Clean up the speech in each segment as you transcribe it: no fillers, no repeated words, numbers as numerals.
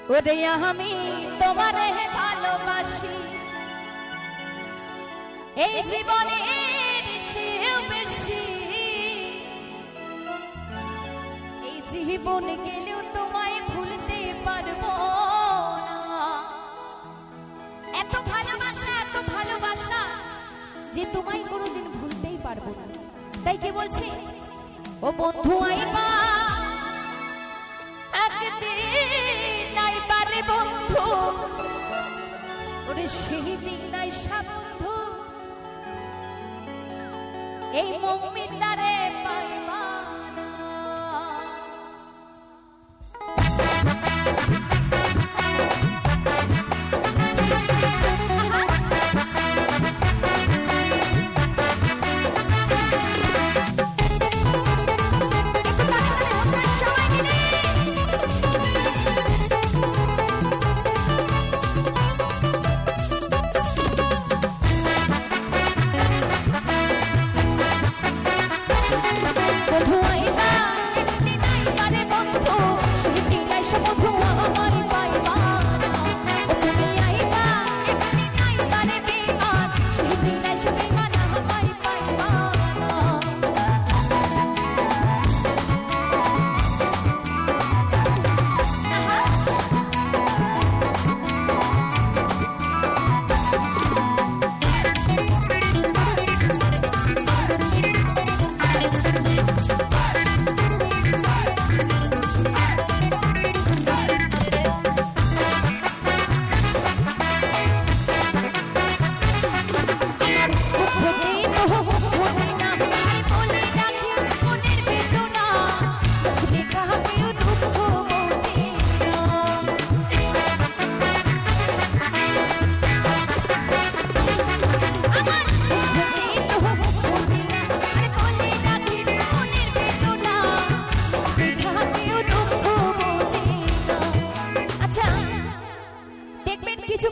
ওরে আমি তোমারে ভালোবাসি এই জীবনের চেয়েও বেশি। এই জীবন গেলেও তোমায় ভুলতে পারবো না। এত ভালোবাসা যে তোমায় কোনোদিন ভুলতেই পারবো না। তাই কি বলছি, ও বন্ধু আইবা একদিন আইবা রে বন্ধু, ওরে সেই দিন আইসা বন্ধু এই মুমিনদারে পাইবা না।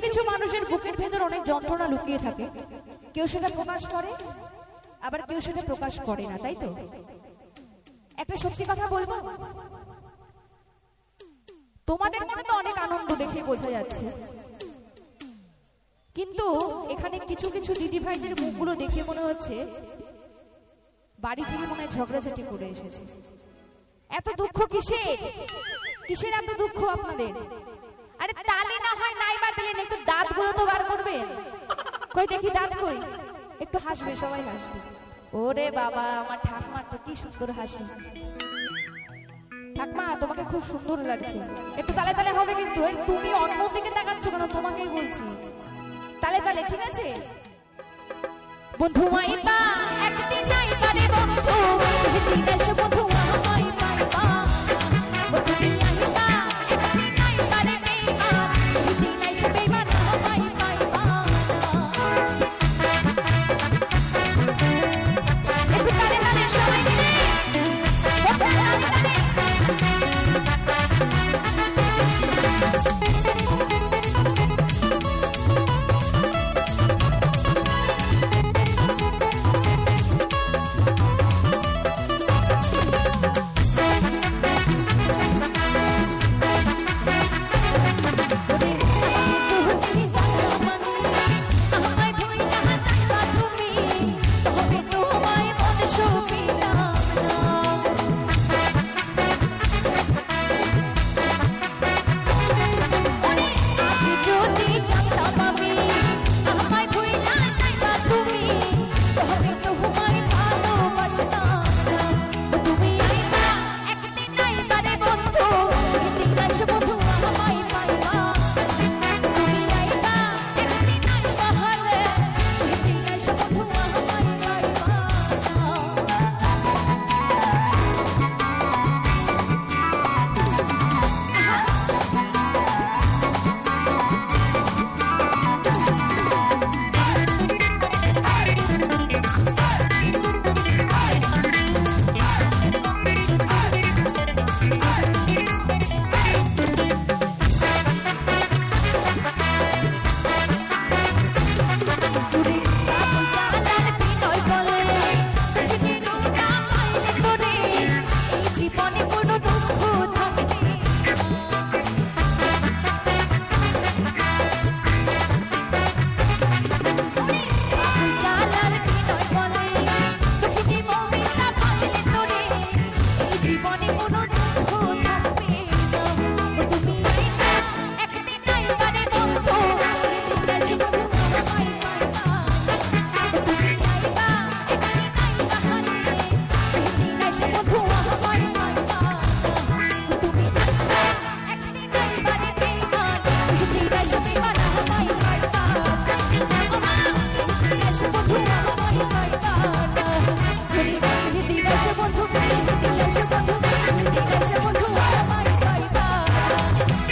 কিছু মানুষের বুকের ভেতর অনেক যন্ত্রণা লুকিয়ে থাকে, কেউ সেটা প্রকাশ করে আবার কেউ সেটা প্রকাশ করে না, তাই তো? একটা সত্যি কথা বলবো, তোমাদের মনে তো অনেক আনন্দ দেখে বোঝা যাচ্ছে, কিন্তু এখানে কিছু কিছু দিদি ভাইদের মুখগুলো দেখে মনে হচ্ছে বাড়ি থেকে মনে হয় ঝগড়াঝাটি করে এসেছে। এত দুঃখ কিসের এত দুঃখ আপনাদের? আরে তালি না হয় নাই বা দিলেন, একটু দাঁতগুলো তো বার করবেন। কই দেখি দাঁত কই, একটু হাসবে, সবাই হাসবে। ওরে বাবা, আমার ঠাকমার তো কি সুন্দর হাসি। ঠাকমা, তোমাকে খুব সুন্দর লাগছে। একটু তালে তালে হবে কিন্তু। তুমি অন্য দিকে তাকাচ্ছ কেন? তোমাকেই বলছি, তালে তালে, ঠিক আছে? বন্ধু আইবা একদিন আইবা রে বন্ধু, সেদিন এসে বন্ধু আমায় পাইবা। বন্ধু আইবা একদিন আইবা রে বেইমান, সেদিন এসে বেইমান আমায় পাইবা। একটু তালে তালে সবাই মিলে, তালে তালে।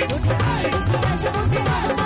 ওঠে আসে বন্ধু